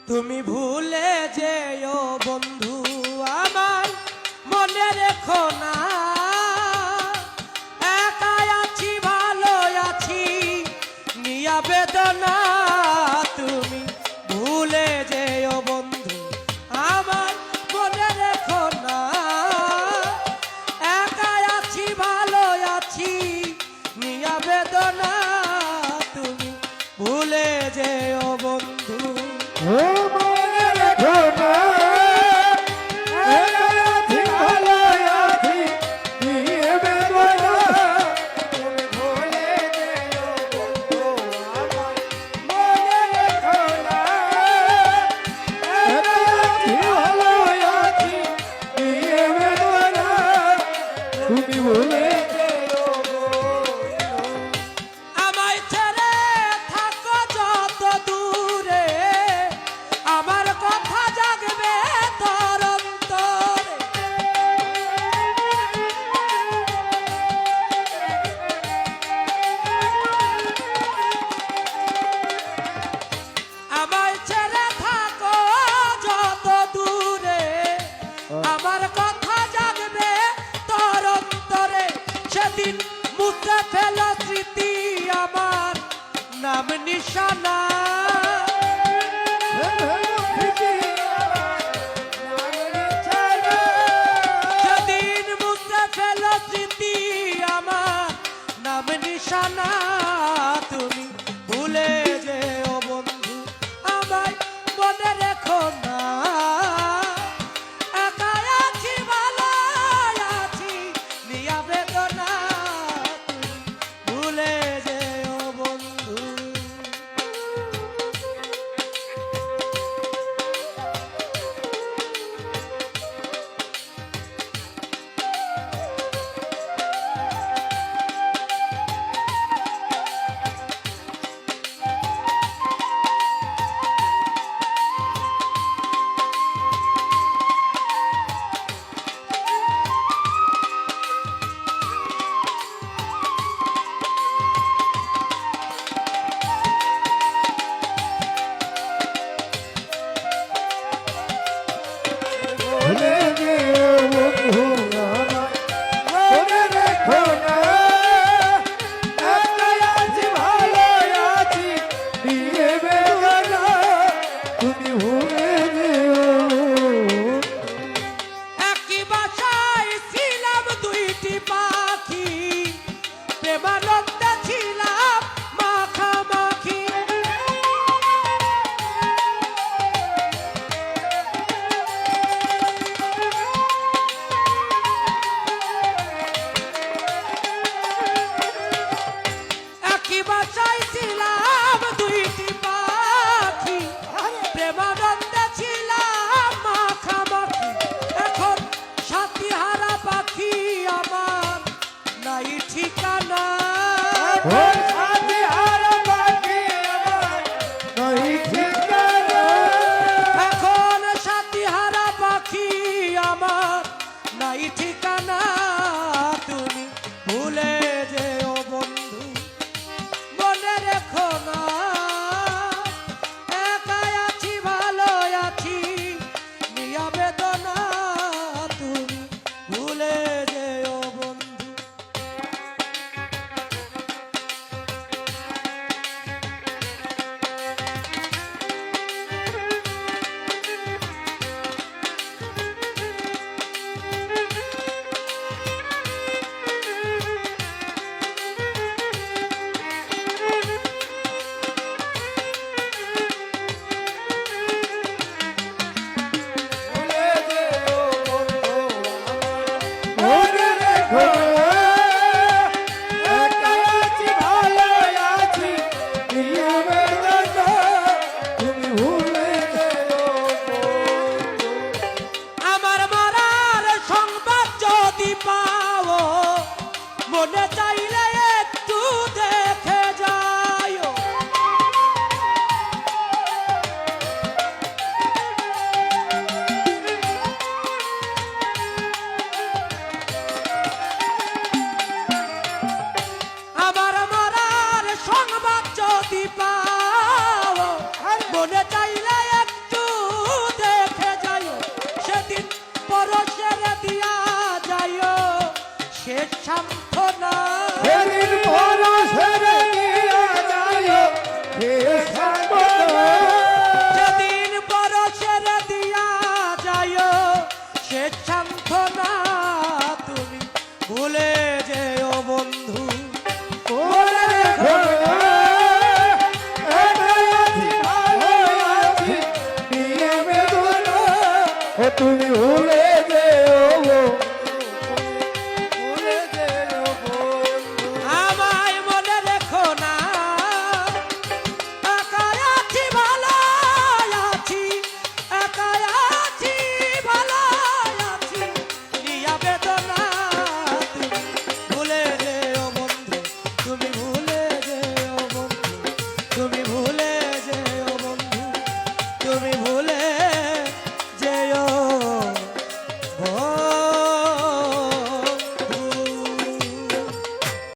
তুমি ভুলে যেও বন্ধু আমার মনে রেখো না একা আছি ভালো আছি নিয়া বেদনা তুমি ভুলে যেও বন্ধু আমার মনে রেখো না একা আছি ভালো আছি নিয়া বেদনা তুমি ভুলে যেও বন্ধু আমায় ছেড়ে থাকো যত দূরে আমার কথা জাগবে তোর অন্তরে আমায় ছেড়ে থাকো যত দূরে আমার কথা জাগবে তোর অন্তরে সেদিন মুছে ফেলো স্মৃতি আমার নাম নিশানা সেদিন মুছে ফেলো স্মৃতি আমার নাম নিশানা তুমি ভুলে যেও বন্ধু আমায় মনে রেখো না একা আছি ভালো আছি নিয়া বেদনা তুমি ভুলে যেও বন্ধু একই বাসায় ছিলাম দুইটি পাখি প্রেমানন্দে ছিলাম মাখামাখি একই বাসায় ছিলাম দুইটি পাখি প্রেমানন্দে ছিলাম মাখামাখি এখন সাথী হারা পাখি আমার নাই ঠিকানা এখন সাথী হারা পাখি আমার নাই ঠিকানা তুমি ভুলে যেও বন্ধু মনে রেখো না একা আছি ভালো তুমি ভুলে যেও গো, ভুলে যেও বন্ধু। আমায় মনে রেখো না, একাই আছি ভালো আছি, একাই আছি ভালো আছি, নিয়া বেদনা তুমি ভুলে যেও বন্ধু, তুমি ভুলে যেও বন্ধু, তুমি ভুলে যেও বন্ধু, তুমি ভুলে